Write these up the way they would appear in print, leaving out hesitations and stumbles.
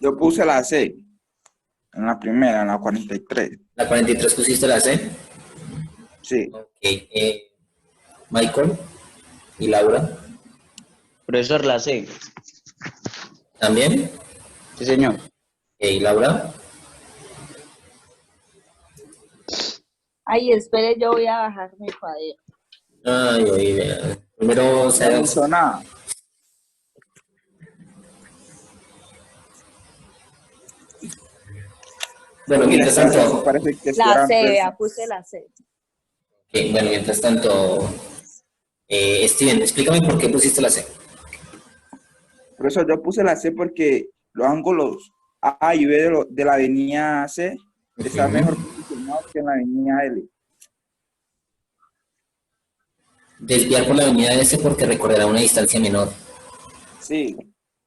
Yo puse la C en la primera, en la 43. La 43 pusiste la C. Sí. Ok. Michael y Laura. Profesor, la C. ¿También? Sí, señor. ¿Y Laura? Ay, espere, yo voy a bajar mi cuaderno. Ay, oye, primero, o No sea, hizo nada. bueno, Mira, mientras esta sí tanto, parece que La estuvieran C, tres. vea, puse la C. bueno, mientras tanto, Steven, explícame por qué pusiste la C. Por eso yo puse la C porque los ángulos A y B de la avenida C están mejor posicionados que en la avenida L. Desviar por la avenida S porque recorrerá una distancia menor. Sí,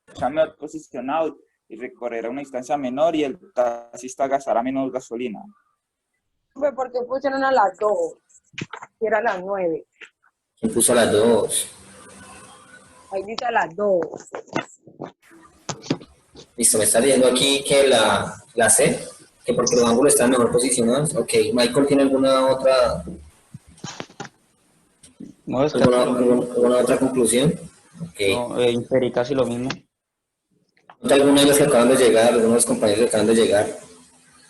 están mejor posicionados y recorrerá una distancia menor y el taxista gastará menos gasolina. Fue porque pusieron a las 2, que era las 9. ¿Quién puso las dos? Ahí dice a las 2. Listo, me está diciendo aquí que la C, que porque los ángulos están mejor posicionados. Ok, Michael, ¿tiene alguna otra, No, es casi lo mismo. alguna otra conclusión? Ok. No, Imperi, casi lo mismo. ¿Nota alguna de los que acaban de llegar, algunos de los compañeros que acaban de llegar?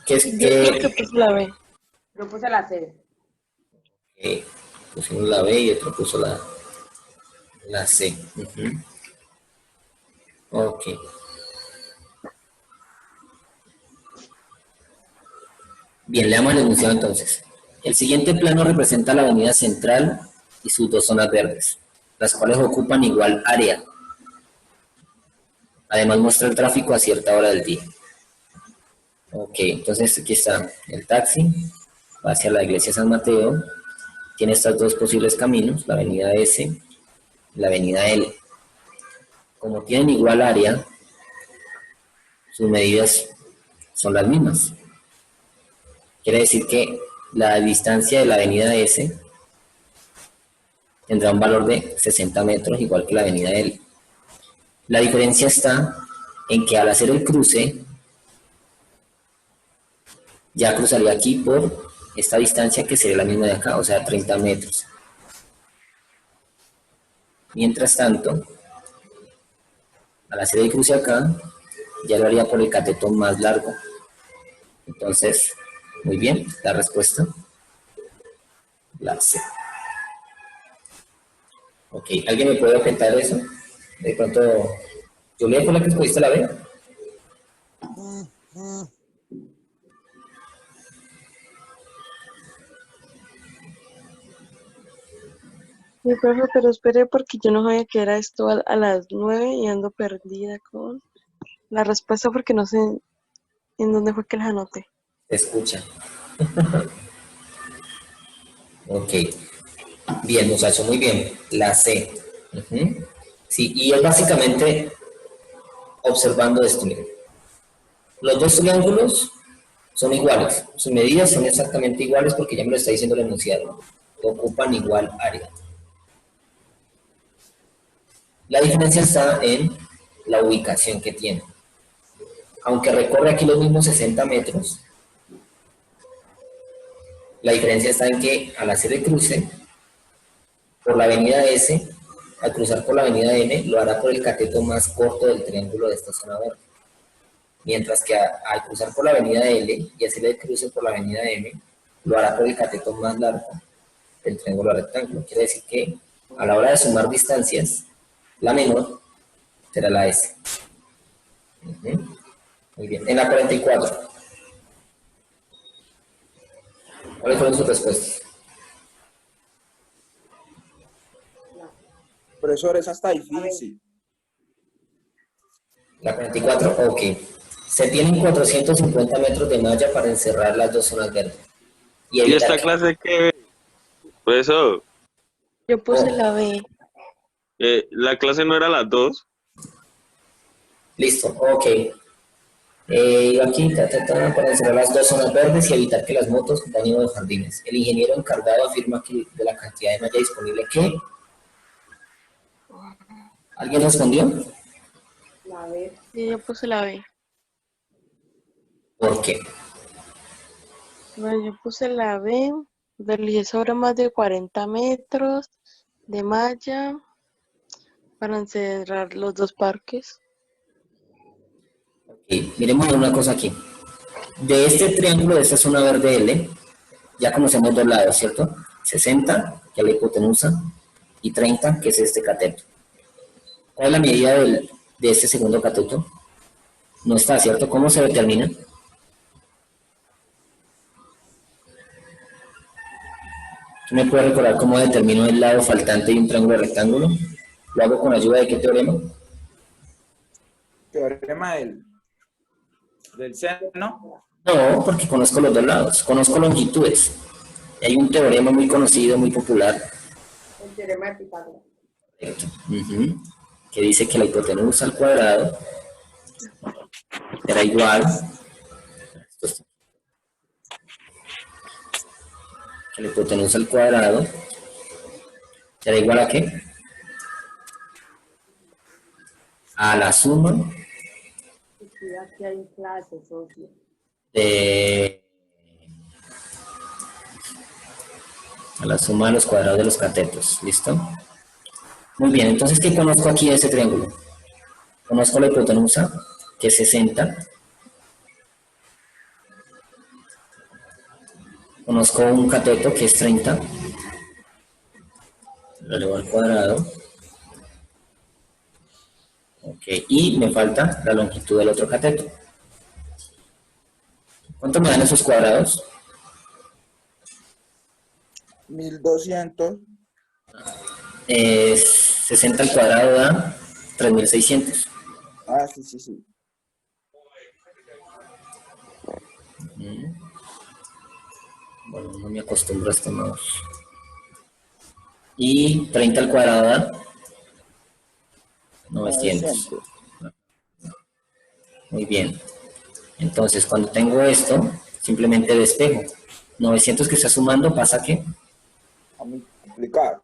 ¿Qué es Yo creo que que puse la B. Yo puse la C. pusimos la B y otro puso la C? Ok. Bien, leamos el enunciado entonces. El siguiente plano representa la avenida central y sus dos zonas verdes, las cuales ocupan igual área. Además muestra el tráfico a cierta hora del día. Ok, entonces aquí está el taxi, va hacia la iglesia San Mateo, tiene estos dos posibles caminos, la avenida S y la avenida L. Como tienen igual área, sus medidas son las mismas. Quiere decir que la distancia de la avenida S tendrá un valor de 60 metros, igual que la avenida L. La diferencia está en que al hacer el cruce, ya cruzaría aquí por esta distancia que sería la misma de acá, o sea, 30 metros. Mientras tanto, al hacer el cruce acá, ya lo haría por el cateto más largo. Entonces, muy bien, la respuesta, la C. Ok, ¿alguien me puede objetar eso? De pronto, Julia, ¿fue la que escogiste la B? Mi profe, pero espere porque yo no sabía que era esto a las 9 y ando perdida con la respuesta porque no sé en dónde fue que las anoté. Escucha. Ok. Bien, muchacho, muy bien. La C. Sí, y es básicamente observando esto. Miren. Los dos triángulos son iguales. Sus medidas son exactamente iguales porque ya me lo está diciendo el enunciado. Ocupan igual área. La diferencia está en la ubicación que tiene. Aunque recorre aquí los mismos 60 metros, la diferencia está en que al hacer el cruce por la avenida S, al cruzar por la avenida M, lo hará por el cateto más corto del triángulo de esta zona verde. Mientras que al cruzar por la avenida L y hacer el cruce por la avenida M, lo hará por el cateto más largo del triángulo rectángulo. Quiere decir que a la hora de sumar distancias, la menor será la S. Muy bien. En la 44, ¿cuáles fueron sus respuestas? Profesor, esa está difícil. La 44, ok. Se tienen 450 metros de malla para encerrar las dos zonas verdes. Y ¿Y evitar esta clase qué? Profesor, Yo puse la B. la clase no era las 2. listo, ok. Aquí para encerrar las dos zonas verdes y evitar que las motos dañen los jardines. El ingeniero encargado afirma que de la cantidad de malla disponible que... ¿Alguien respondió? La B. Sí, yo puse la B. ¿Por qué? Bueno, yo puse la B, realicé sobre más de 40 metros de malla para encerrar los dos parques. Miremos una cosa aquí. De este triángulo, de esta zona verde L, ya conocemos dos lados, ¿cierto? 60, que es la hipotenusa, y 30, que es este cateto. ¿Cuál es la medida de este segundo cateto? No está, ¿cierto? ¿Cómo se determina? ¿Tú me puedes recordar cómo determino el lado faltante de un triángulo rectángulo? ¿Lo hago con ayuda de qué teorema? Teorema del seno. No, porque conozco los dos lados, conozco longitudes. Y hay un teorema muy conocido, muy popular, El teorema de Pitágoras. que dice que la hipotenusa al cuadrado será igual, que la hipotenusa al cuadrado será igual a ¿qué? A la suma Aquí hay clases, socio. de los cuadrados de los catetos, ¿listo? Muy bien, entonces, ¿qué conozco aquí de ese triángulo? Conozco la hipotenusa, que es 60. Conozco un cateto, que es 30. Lo elevo al cuadrado. Ok, y me falta la longitud del otro cateto. ¿Cuánto me dan esos cuadrados? 1200. 60 al cuadrado da 3600. Ah, sí, sí, sí. Bueno, no me acostumbro a este mouse. Y 30 al cuadrado da 900. Muy bien. Entonces, cuando tengo esto, simplemente despejo. 900 que está sumando pasa ¿qué? A multiplicar.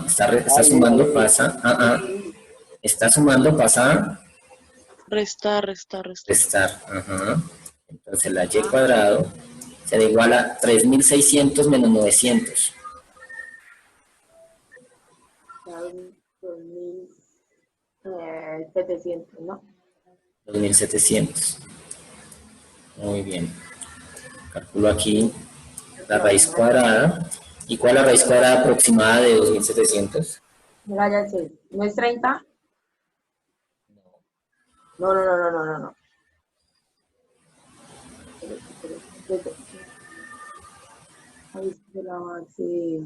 Está sumando, pasa. Está sumando, pasa Restar. restar. Entonces, la y cuadrado será igual a 3600 menos 900. 2700, ¿no? 2700. Muy bien. Calculo aquí la raíz cuadrada. ¿Y cuál es la raíz cuadrada aproximada de 2700? Mira, ya sé. ¿No es 30? No. Ahí se la va a hacer.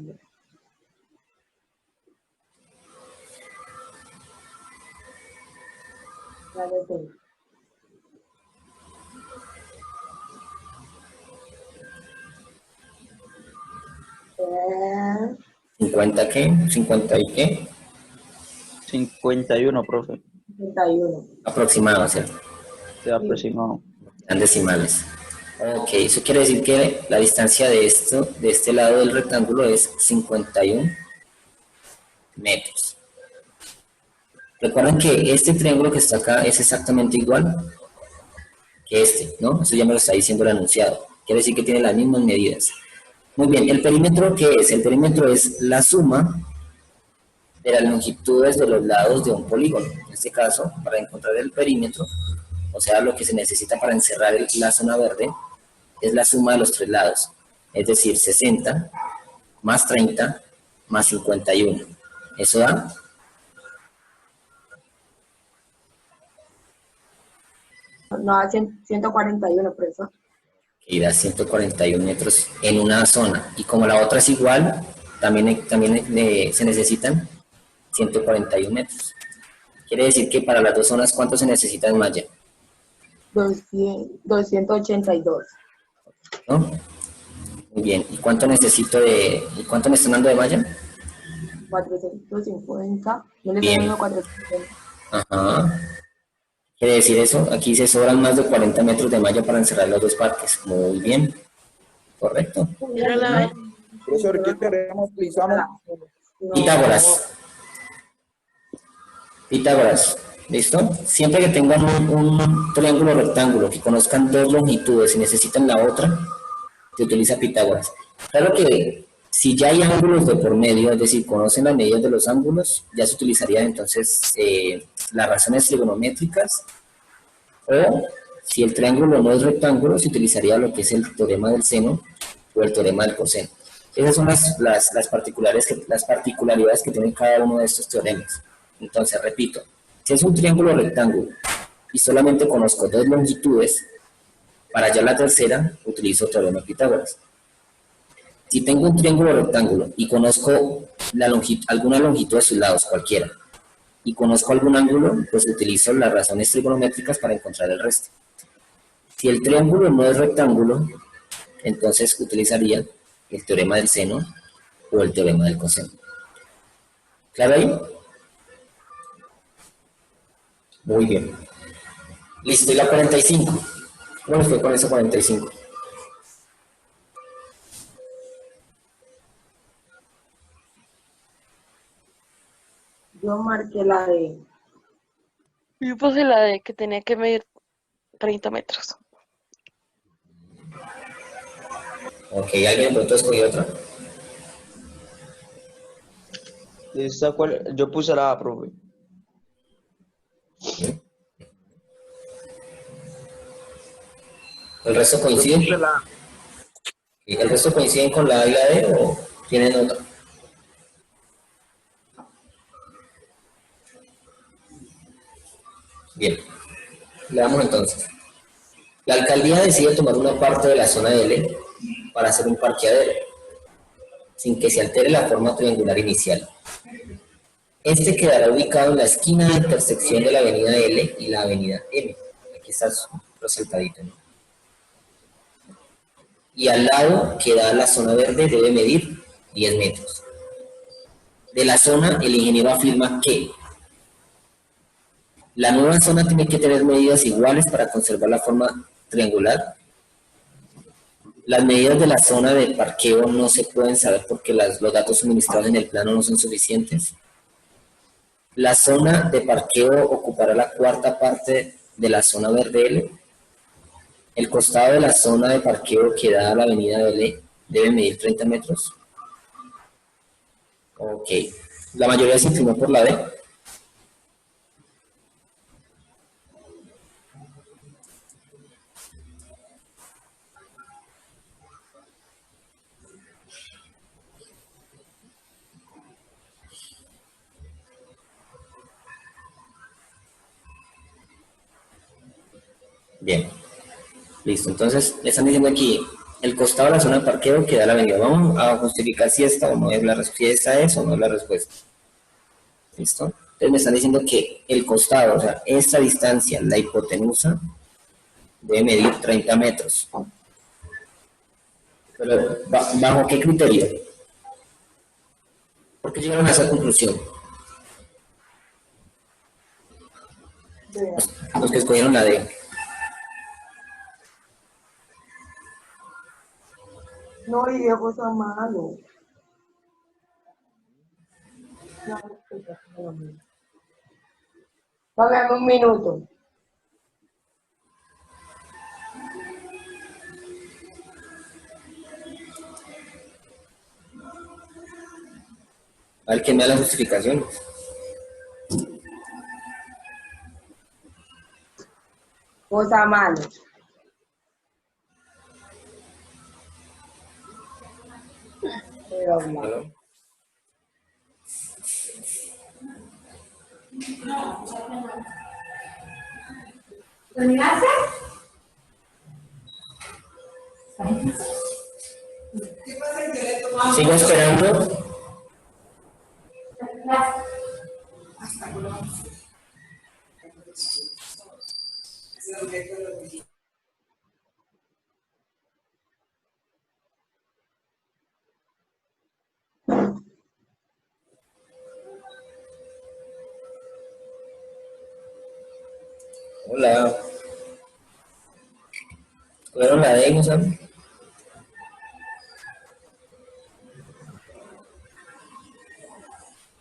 Ya lo sé. ¿50 qué? ¿50 y qué? 51, profe. 51. Aproximado, ¿cierto? Se aproximó. Eran decimales. Ok, eso quiere decir que la distancia de este lado del rectángulo es 51 metros. Recuerden que este triángulo que está acá es exactamente igual que este, ¿no? Eso ya me lo está diciendo el enunciado. Quiere decir que tiene las mismas medidas. Muy bien, ¿el perímetro qué es? El perímetro es la suma de las longitudes de los lados de un polígono. En este caso, para encontrar el perímetro, o sea, lo que se necesita para encerrar la zona verde, es la suma de los tres lados. Es decir, 60 más 30 más 51. ¿Eso da? No, a 141, profesor. Y da 141 metros en una zona. Y como la otra es igual, también se necesitan 141 metros. Quiere decir que para las dos zonas, ¿cuánto se necesita en malla? 282. ¿No? Muy bien. ¿Y cuánto necesito y cuánto me están dando de malla? 450. Yo le Bien. estoy dando 450. Ajá. ¿Quiere decir eso? Aquí se sobran más de 40 metros de malla para encerrar los dos parques. Muy bien. Correcto. Era la B. Profesor, ¿qué teorema utilizamos? Pitágoras. Pitágoras. ¿Listo? Siempre que tengan un triángulo rectángulo que conozcan dos longitudes y necesitan la otra, se utiliza Pitágoras. Claro que si ya hay ángulos de por medio, es decir, conocen las medidas de los ángulos, ya se utilizarían entonces las razones trigonométricas, o si el triángulo no es rectángulo, se utilizaría lo que es el teorema del seno o el teorema del coseno. Esas son las particularidades que tienen cada uno de estos teoremas. Entonces, repito, si es un triángulo rectángulo y solamente conozco dos longitudes, para hallar la tercera utilizo teorema de Pitágoras. Si tengo un triángulo rectángulo y conozco alguna longitud de sus lados, cualquiera, y conozco algún ángulo, pues utilizo las razones trigonométricas para encontrar el resto. Si el triángulo no es rectángulo, entonces utilizaría el teorema del seno o el teorema del coseno. ¿Claro ahí? Muy bien. Listo, y la 45. ¿Cómo les fue con esa 45? Yo marqué la de... Yo puse la de que tenía que medir 30 metros. Ok, ¿alguien de pronto escogió otra? ¿Esta cuál? Yo puse la A, profe. ¿El resto Yo coincide? puse la A. ¿El resto coinciden con la A y la D o tienen otra? Bien, veamos entonces. La alcaldía decide tomar una parte de la zona de L para hacer un parqueadero, sin que se altere la forma triangular inicial. Este quedará ubicado en la esquina de intersección de la avenida L y la avenida M. Aquí está resaltadito, ¿no? Y al lado queda la zona verde, debe medir 10 metros. De la zona, el ingeniero afirma que la nueva zona tiene que tener medidas iguales para conservar la forma triangular. Las medidas de la zona de parqueo no se pueden saber porque los datos suministrados en el plano no son suficientes. La zona de parqueo ocupará la cuarta parte de la zona verde L. El costado de la zona de parqueo que da a la avenida L debe medir 30 metros. Ok. La mayoría se inclinó por la D. Bien. Listo. Entonces, le están diciendo aquí el costado de la zona de parqueo que da a la avenida. Vamos a justificar si esta o no es la respuesta. Si esta es o no es la respuesta. ¿Listo? Entonces me están diciendo que el costado, o sea, esta distancia, la hipotenusa, debe medir 30 metros. Pero, ¿bajo qué criterio? ¿Por qué llegaron a esa conclusión? Los que escogieron la D. No, y Diego está malo. Págame un minuto. A ver quién me da la justificación. Cosa malo. Pero ¿Aló? Sigo esperando. Hola. ¿Escogieron la D, no saben?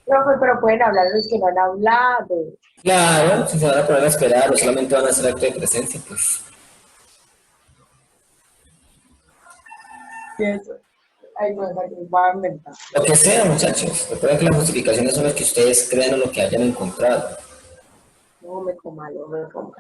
profe, pero pueden hablar los que no han hablado. Claro, si se van a poner a esperar o solamente van a hacer acto de presencia, pues Pienso. Ay, no, esa que va a inventar. lo que sea, muchachos. Recuerden que las justificaciones son las que ustedes crean o lo que hayan encontrado. No me coma, no me coma.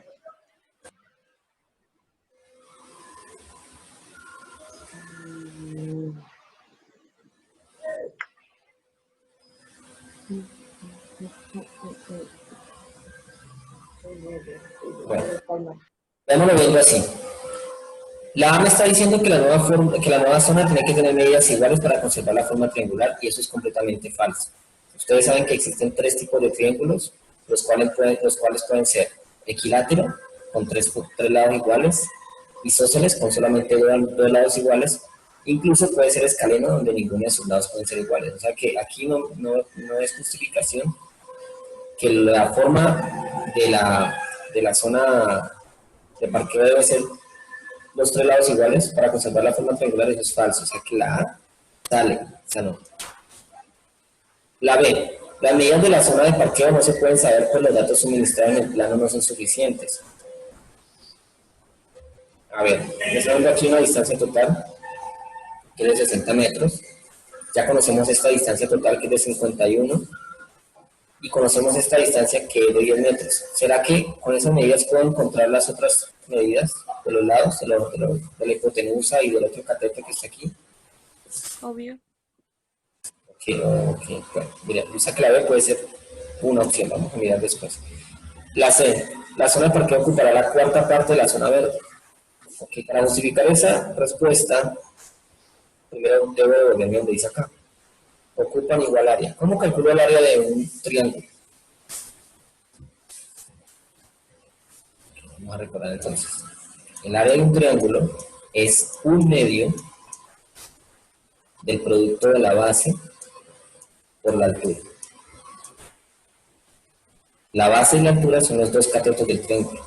Bueno, veámoslo viendo así. La A me está diciendo que que la nueva zona tiene que tener medidas iguales para conservar la forma triangular y eso es completamente falso. Ustedes saben que existen tres tipos de triángulos, los cuales pueden ser equilátero, con tres lados iguales, isósceles, con solamente dos lados iguales, incluso puede ser escaleno, donde ninguno de sus lados pueden ser iguales. O sea que aquí no es justificación que la forma de la zona de parqueo debe ser los tres lados iguales para conservar la forma triangular, eso es falso. O sea que la A sale, o sea no. La B, las medidas de la zona de parqueo no se pueden saber pues los datos suministrados en el plano no son suficientes. A ver, estoy dando aquí una distancia total, que es de 60 metros. Ya conocemos esta distancia total, que es de 51. Y conocemos esta distancia, que es de 10 metros. ¿Será que con esas medidas puedo encontrar las otras medidas de los lados, de la hipotenusa y del otro cateto que está aquí? Obvio. Ok. Bueno, mira, esa clave puede ser una opción, vamos a mirar después. La C, la zona de parqueo ocupará la cuarta parte de la zona verde. Ok, para justificar esa respuesta, primero debo devolverme donde dice acá. Ocupan igual área. ¿Cómo calculo el área de un triángulo? Vamos a recordar entonces. El área de un triángulo es un medio del producto de la base por la altura. La base y la altura son los dos catetos del triángulo.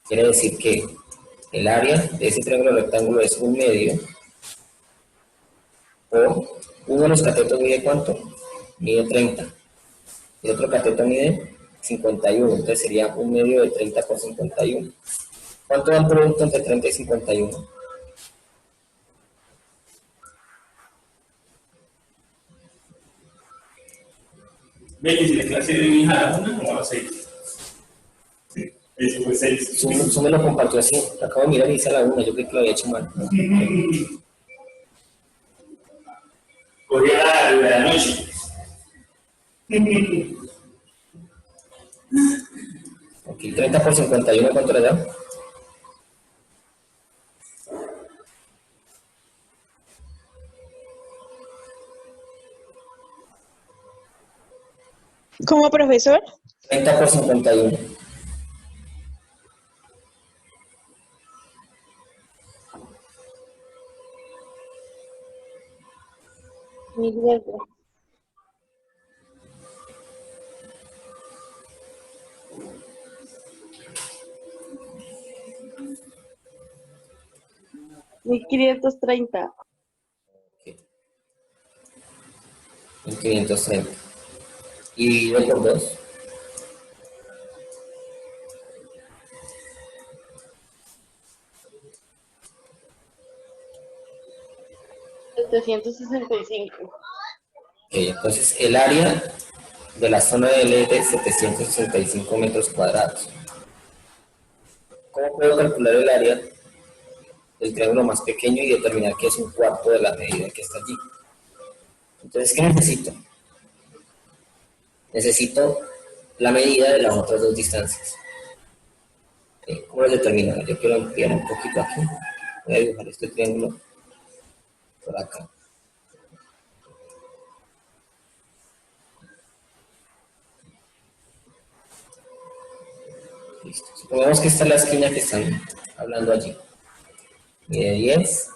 Quiere decir que el área de ese triángulo rectángulo es un medio por uno de los catetos mide ¿cuánto? Mide 30. El otro cateto mide 51, entonces sería un medio de 30 por 51. ¿Cuánto da el producto entre 30 y 51? Ven, si la clase de mi hija a la 1 o a las 6. Eso fue 6. Su me lo compartió así. Acabo de mirar y dice a la 1, yo creo que lo había hecho mal. Cogí a la noche. Ok, 30 por 51, ¿cuánto le da? ¿Cómo, profesor? 30 por 51. Miguel. 1530. 1530. Y dividido por 2. $765. Entonces el área de la zona de L es de 765 metros cuadrados. ¿Cómo puedo calcular el área del triángulo más pequeño y determinar que es un cuarto de la medida que está allí? Entonces, ¿qué necesito? Necesito la medida de las otras dos distancias. ¿Cómo lo determino? Yo quiero ampliar un poquito aquí. Voy a dibujar este triángulo por acá. Listo. Supongamos que esta es la esquina que están hablando allí. Mide 10.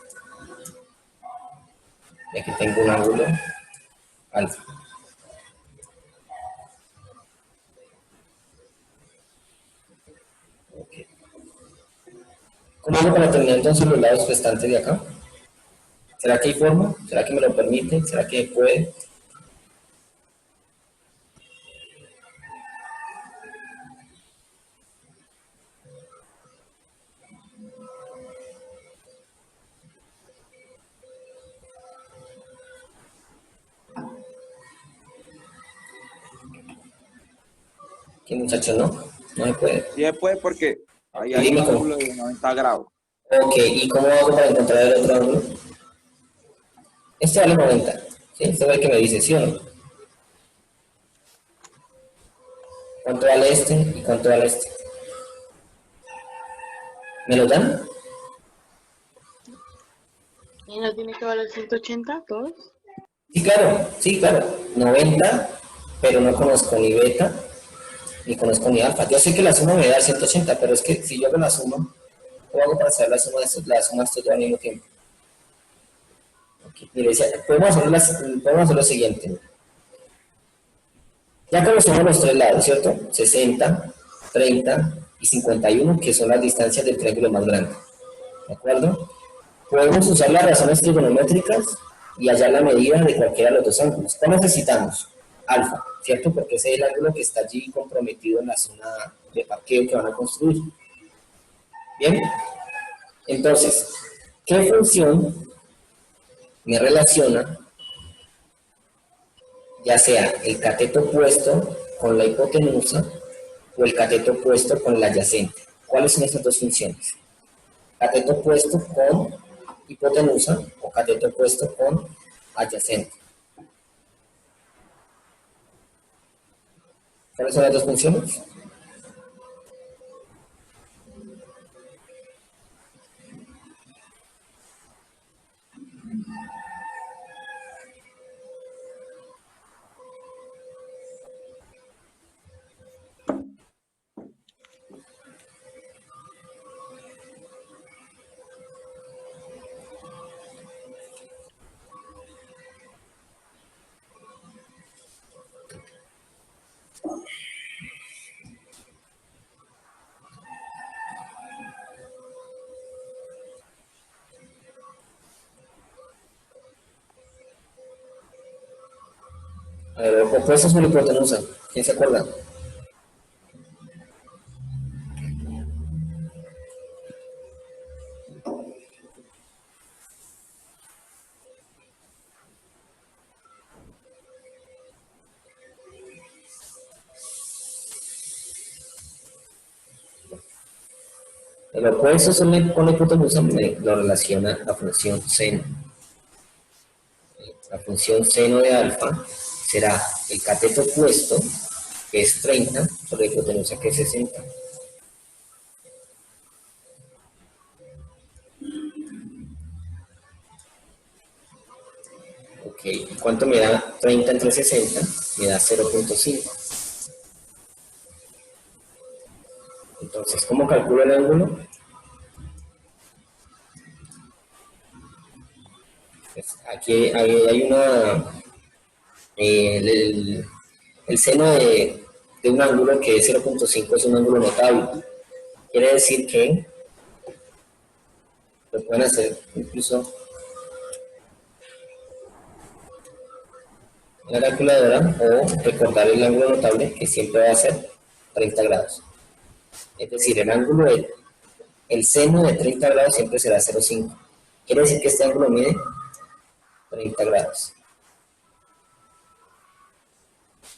Y aquí tengo un ángulo alfa. Okay. ¿Cómo hago para terminar entonces los lados restantes de acá? ¿Será que hay forma? ¿Será que me lo permite? ¿Será que puede? ¿Qué muchacho no? No se puede. Sí se puede porque ahí Y hay un dime cómo. ángulo de 90 grados. Ok, ¿y cómo hago para encontrar el otro ángulo? Este vale 90. ¿Sí? Este es el que me dice, ¿sí o no? ¿Cuánto vale este y cuánto vale este? ¿Me lo dan? ¿Y no tiene que valer 180 todos? Sí, claro. 90, pero no conozco ni beta, ni conozco ni alfa. Yo sé que la suma me da 180, pero es que si yo hago la suma, ¿cómo hago para hacer la suma de estos dos al mismo tiempo? Okay. Mire, podemos hacer lo siguiente. Ya conocemos los tres lados, ¿cierto? 60, 30 y 51, que son las distancias del triángulo más grande. ¿De acuerdo? Podemos usar las razones trigonométricas y hallar la medida de cualquiera de los dos ángulos. ¿Qué necesitamos? Alfa, ¿cierto? Porque ese es el ángulo que está allí comprometido en la zona de parqueo que van a construir. Bien, entonces, ¿qué función me relaciona ya sea el cateto opuesto con la hipotenusa o el cateto opuesto con el adyacente? ¿Cuáles son estas dos funciones? Cateto opuesto con hipotenusa o cateto opuesto con adyacente. ¿Cuáles son las dos funciones? A ver, opuestos con hipotenusa. ¿Quién se acuerda? El opuesto con la hipotenusa me lo relaciona la función seno. La función seno de alfa será el cateto opuesto, que es 30, por la hipotenusa, que es 60. Ok, ¿y cuánto me da 30 entre 60? Me da 0.5. Entonces, ¿cómo calculo el ángulo? Pues aquí hay una... el seno de un ángulo que es 0.5 es un ángulo notable. Quiere decir que lo pueden hacer incluso en la calculadora o recordar el ángulo notable, que siempre va a ser 30 grados. Es decir, el seno de 30 grados siempre será 0.5. Quiere decir que este ángulo mide 30 grados.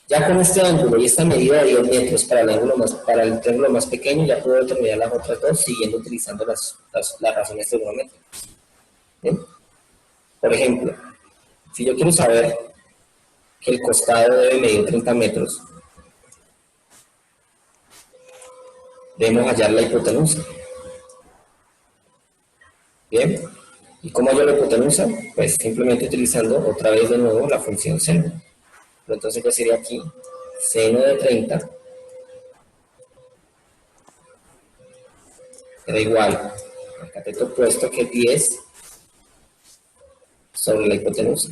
Ya con este ángulo y esta medida de 10 metros para el triángulo más pequeño, ya puedo determinar las otras dos siguiendo utilizando las razones trigonométricas. ¿Bien? Por ejemplo, si yo quiero saber que el costado debe medir 30 metros, debemos hallar la hipotenusa. ¿Bien? ¿Y cómo hallo la hipotenusa? Pues simplemente utilizando otra vez de nuevo la función seno. Pero entonces ya sería aquí seno de 30 era igual al cateto opuesto, que es 10 sobre la hipotenusa.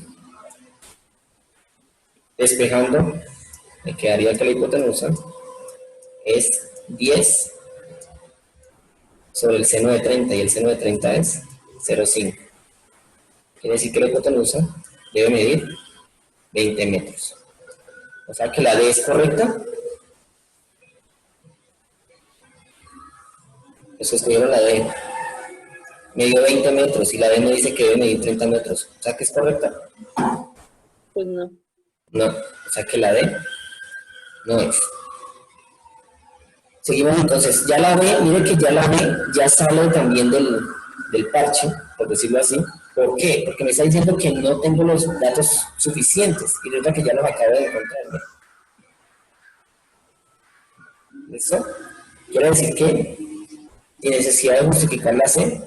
Despejando, me quedaría que la hipotenusa es 10 sobre el seno de 30, y el seno de 30 es 0,5. Quiere decir que la hipotenusa debe medir 20 metros. O sea que la D es correcta. Eso escogieron la D. Medio 20 metros y la D me dice que debe medir 30 metros. O sea que es correcta. Pues no. No, o sea que la D no es. Seguimos entonces, ya la B, mire que ya la B ya sale también del parche, por decirlo así. ¿Por qué? Porque me está diciendo que no tengo los datos suficientes y resulta que ya los acabo de encontrar, ¿no? ¿Listo? Quiere decir que sin necesidad de justificar la C,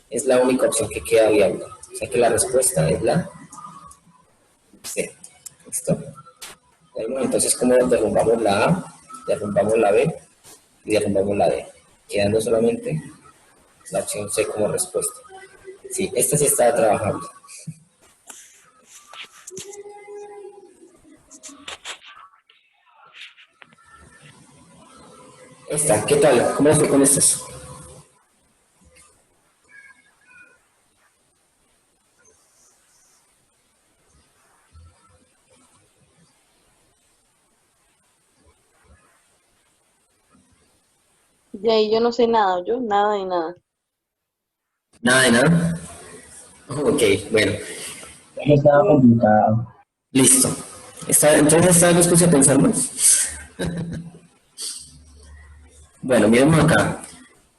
es la única opción que queda viable. O sea que la respuesta es la C. ¿Listo? Entonces, ¿cómo derrumbamos la A? Derrumbamos la B y derrumbamos la D, quedando solamente la opción C como respuesta. Sí, esta sí estaba trabajando. Esta, ¿qué tal? ¿Cómo fue con estas? De ahí yo no sé nada, yo nada de nada. Nada de nada. Ok, bueno, Estaba complicado. listo. Entonces esta vez nos puse a pensar más. Bueno, miremos acá.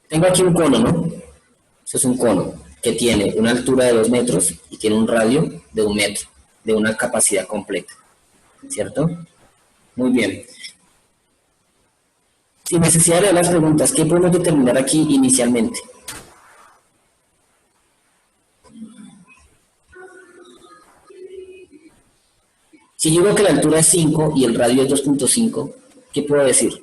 Tengo aquí un cono, ¿no? Eso es un cono que tiene una altura de 2 metros y tiene un radio de 1 metro, de una capacidad completa. ¿Cierto? Muy bien. Sin necesidad de leer las preguntas, ¿qué podemos determinar aquí inicialmente? Si yo digo que la altura es 5 y el radio es 2.5, ¿qué puedo decir?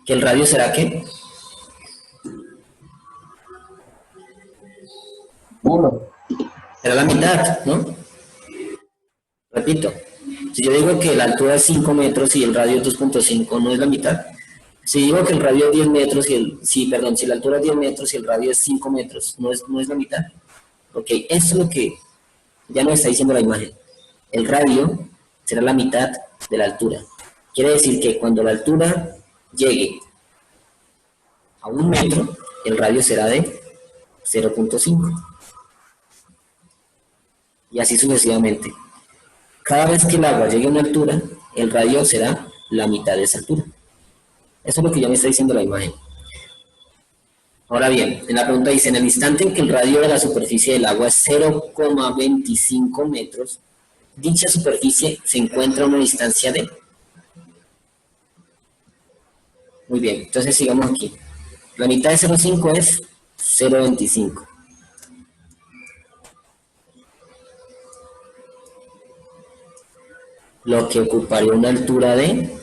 ¿Que el radio será qué? 1. Será la mitad, ¿no? Repito, si yo digo que la altura es 5 metros y el radio es 2.5, ¿no es la mitad? Si digo que el radio es 10 metros y si la altura es 10 metros y el radio es 5 metros, ¿no es la mitad? Ok, eso es lo que ya nos está diciendo la imagen. El radio será la mitad de la altura. Quiere decir que cuando la altura llegue a 1 metro, el radio será de 0.5. Y así sucesivamente. Cada vez que el agua llegue a una altura, el radio será la mitad de esa altura. Eso es lo que ya me está diciendo la imagen. Ahora bien, en la pregunta dice, en el instante en que el radio de la superficie del agua es 0,25 metros, dicha superficie se encuentra a una distancia de... Muy bien, entonces sigamos aquí. La mitad de 0,5 es 0,25. Lo que ocuparía una altura de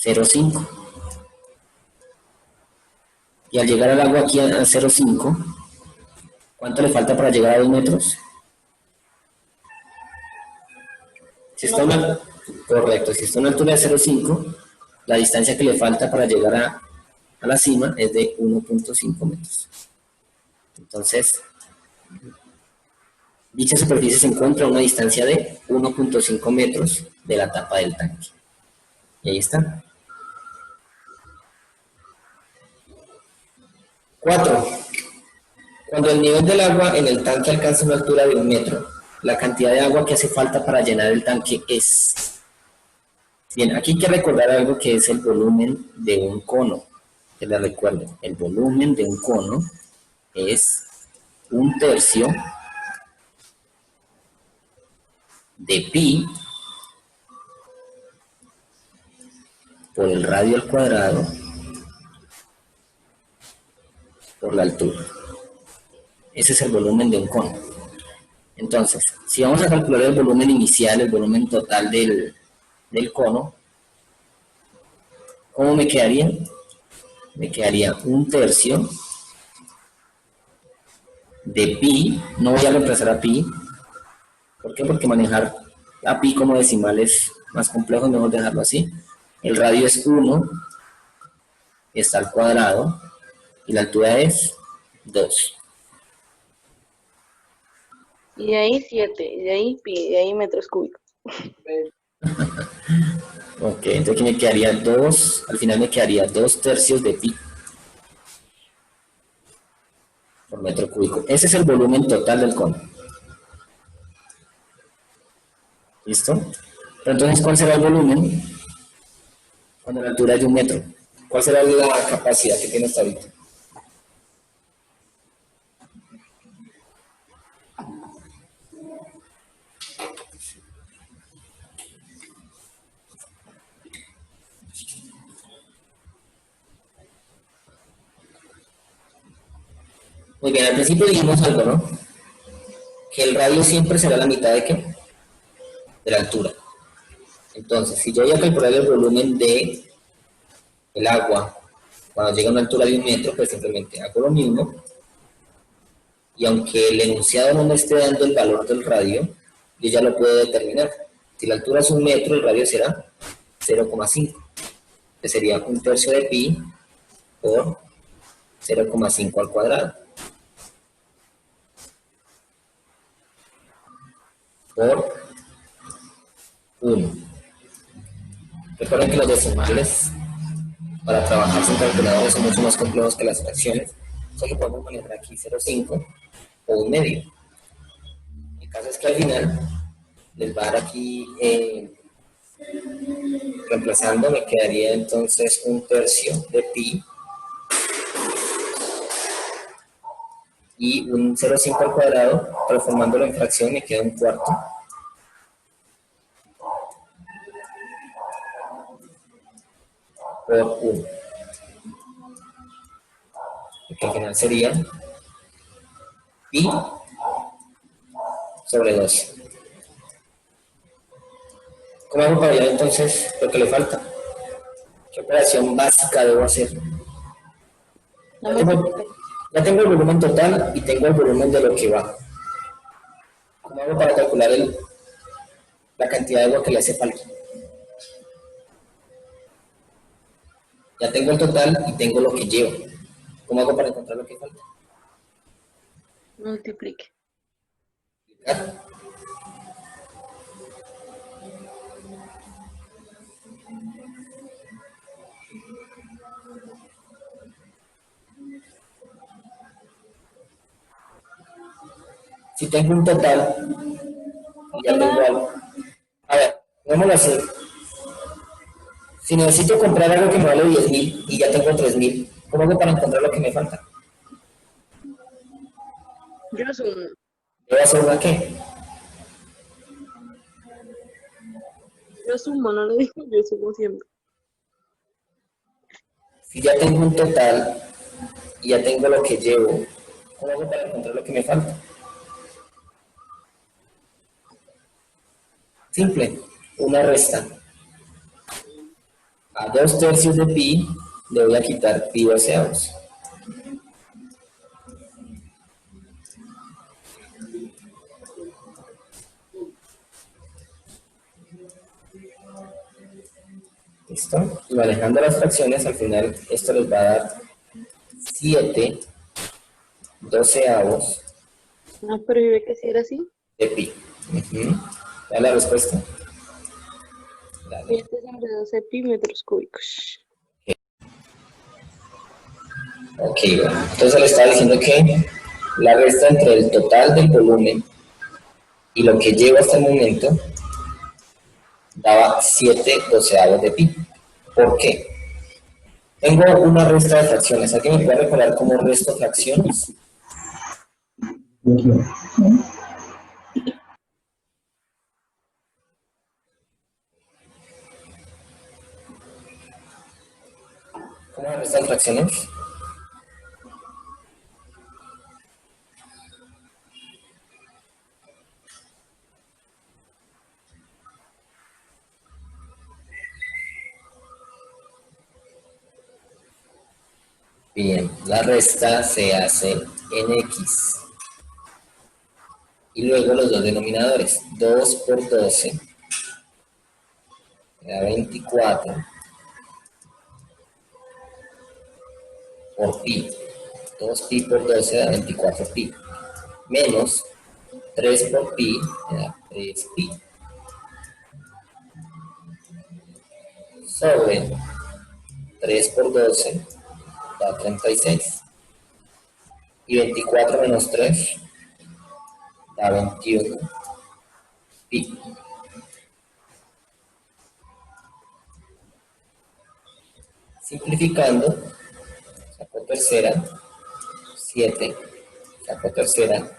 0,5. Y al llegar al agua aquí a 0,5, ¿cuánto le falta para llegar a 2 metros? Si está correcto, si está a una altura de 0,5, la distancia que le falta para llegar a la cima es de 1.5 metros. Entonces, dicha superficie se encuentra a una distancia de 1.5 metros de la tapa del tanque. Y ahí está. 4. Cuando el nivel del agua en el tanque alcanza una altura de 1 metro, la cantidad de agua que hace falta para llenar el tanque es... Bien, aquí hay que recordar algo que es el volumen de un cono. Que les recuerdo, el volumen de un cono es 1/3 de pi por el radio al cuadrado por la altura. Ese es el volumen de un cono. Entonces, si vamos a calcular el volumen inicial, el volumen total del cono, ¿cómo me quedaría? Me quedaría 1/3 de pi, no voy a reemplazar a pi. ¿Por qué? Porque manejar a pi como decimal es más complejo, mejor dejarlo así. El radio es 1, está al cuadrado, y la altura es 2. Y de ahí 7, y de ahí pi, y de ahí metros cúbicos. Ok, entonces aquí me quedaría 2, al final me quedaría 2/3 de pi. por metro cúbico. Ese es el volumen total del cono. ¿Listo? Pero entonces, ¿cuál será el volumen cuando la altura es de 1 metro? ¿Cuál será la capacidad que tiene hasta ahorita? Muy bien, al principio dijimos algo, ¿no? Que el radio siempre será la mitad de ¿qué? De la altura. Entonces, si yo voy a calcular el volumen de el agua cuando llega a una altura de 1 metro, pues simplemente hago lo mismo. Y aunque el enunciado no me esté dando el valor del radio, yo ya lo puedo determinar. Si la altura es 1 metro, el radio será 0,5. Que sería 1/3 de pi por 0,5 al cuadrado. Por 1. Recuerden que los decimales para trabajar sin calculadores son mucho más complejos que las fracciones. Solo podemos manejar aquí 0,5 o 1/2. El caso es que al final les va a dar aquí reemplazando, me quedaría entonces 1/3 de pi y un 0,5 al cuadrado, transformándolo en fracción me queda 1/4. Por 1. Que al final sería pi sobre 12. ¿Cómo hago para hallar entonces lo que le falta? ¿Qué operación básica debo hacer? Ya tengo el volumen total y tengo el volumen de lo que va. ¿Cómo hago para calcular la cantidad de agua que le hace falta? Ya tengo el total y tengo lo que llevo. ¿Cómo hago para encontrar lo que falta? Multiplique. ¿Multiplicar? Si tengo un total y ya tengo algo. A ver, vámonos así. Si necesito comprar algo que me vale 10.000 y ya tengo 3.000, ¿cómo hago para encontrar lo que me falta? Yo asumo. ¿Debo hacer una qué? Yo sumo, no lo digo, yo sumo siempre. Si ya tengo un total y ya tengo lo que llevo, ¿cómo hago para encontrar lo que me falta? Simple, una resta. A 2/3 de pi le voy a quitar pi doceavos. ¿Listo? Y manejando las fracciones, al final esto les va a dar 7/12 Ah, pero yo ve que si era así. de pi. ¿Ya la respuesta? Dale. Este es sobre 12 pi metros cúbicos. Ok, bueno. Entonces le estaba diciendo que la resta entre el total del volumen y lo que llevo hasta el momento daba 7/12 de pi. ¿Por qué? Tengo una resta de fracciones. ¿Alguien me puede recordar cómo resto fracciones? ¿Cómo se restan fracciones? Bien, la resta se hace en X. Y luego los dos denominadores. 2 por 12 da 24 por pi. 2 pi por 12 da 24 pi. Menos 3 por pi da 3 pi. Sobre 3 por 12 da 36. Y 24 menos 3 da 21 pi. Simplificando, saco tercera, 7, saco tercera,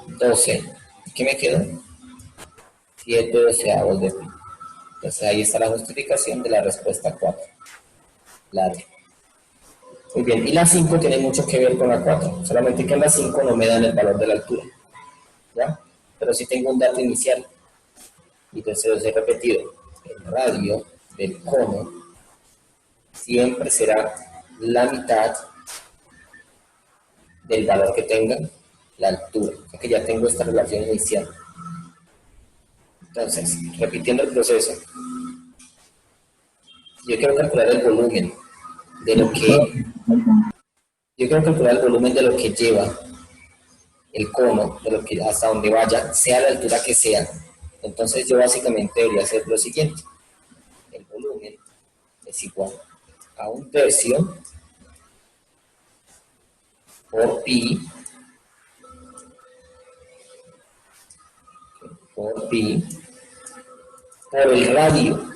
12. ¿Qué me quedó? 7 doceavos de pi. Entonces ahí está la justificación de la respuesta 4. La D. Muy bien, y la 5 tiene mucho que ver con la 4, solamente que en la 5 no me dan el valor de la altura, ¿ya? Pero sí tengo un dato inicial. Y entonces os he repetido, el radio del cono siempre será la mitad del valor que tenga la altura, o sea que ya tengo esta relación inicial. Entonces, repitiendo el proceso, yo quiero calcular el volumen de lo que lleva el cono, de lo que hasta donde vaya, sea la altura que sea. Entonces yo básicamente debería hacer lo siguiente: el volumen es igual a 1/3 por pi por el radio.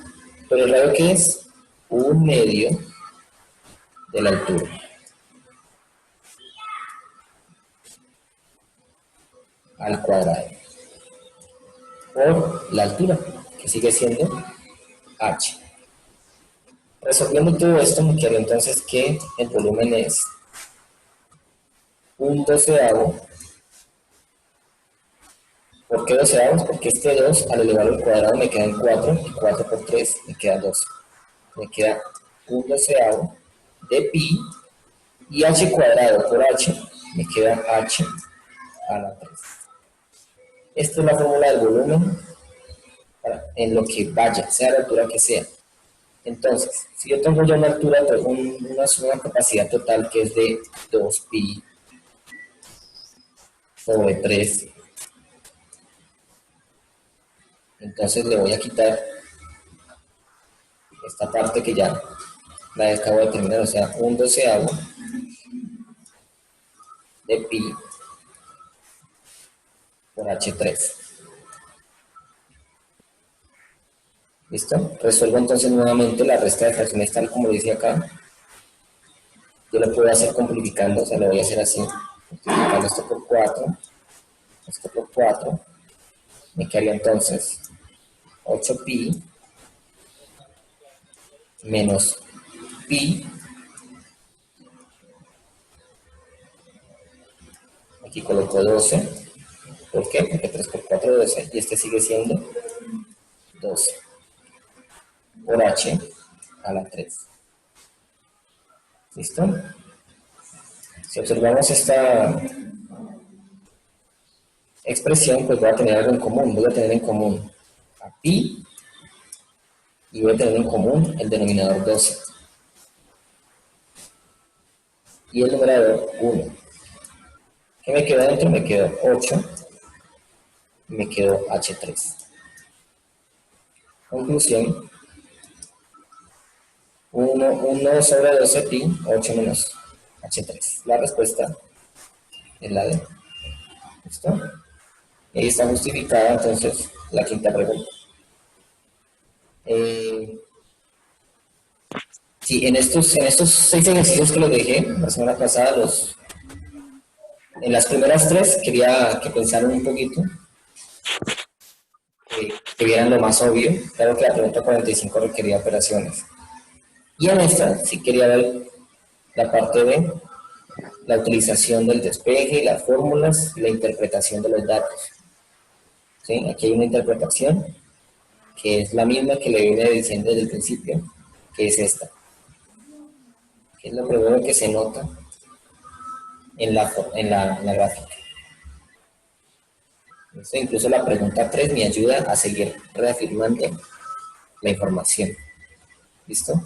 ¿Por el radio qué es? 1/2 de la altura. Al cuadrado. Por la altura, que sigue siendo h. Resolviendo todo esto, me queda entonces que el volumen es 1/12. ¿Por qué doceavos? Porque este 2 al elevado al cuadrado me queda en 4, y 4 por 3 me queda 12. Me queda 1/12 de pi, y h cuadrado por h me queda h a la 3. Esta es la fórmula del volumen en lo que vaya, sea la altura que sea. Entonces, si yo tengo ya una altura, tengo una capacidad total que es de 2pi sobre 3. Entonces le voy a quitar esta parte que ya la acabo de terminar, o sea, 1/12 de pi por h3. ¿Listo? Resuelvo entonces nuevamente la resta de fracciones tal como lo dice acá. Yo lo puedo hacer simplificando, o sea, lo voy a hacer así. Multiplicando esto por 4, esto por 4, me quedaría entonces 8pi menos pi, aquí coloco 12, ¿por qué? Porque 3 por 4 es 12, y este sigue siendo 12, por h a la 3. ¿Listo? Si observamos esta expresión, pues voy a tener algo en común, voy a tener en común a pi, y voy a tener en común el denominador 12. Y el numerador 1. ¿Qué me quedó dentro? Me quedó 8, y me quedó h3. Conclusión: 1 sobre 12 pi, 8 menos h3. La respuesta es la D. ¿Listo? Y ahí está justificada entonces la quinta pregunta. Sí, en estos 6 ejercicios que los dejé la semana pasada, en las primeras 3 quería que pensaran un poquito, que vieran lo más obvio. Claro que la pregunta 45 requería operaciones. Y en esta sí quería ver la parte de la utilización del despeje, las fórmulas y la interpretación de los datos. ¿Sí? Aquí hay una interpretación que es la misma que le vine diciendo desde el principio, que es esta. Que es lo primero que se nota en la gráfica. Entonces, incluso la pregunta 3 me ayuda a seguir reafirmando la información. ¿Listo?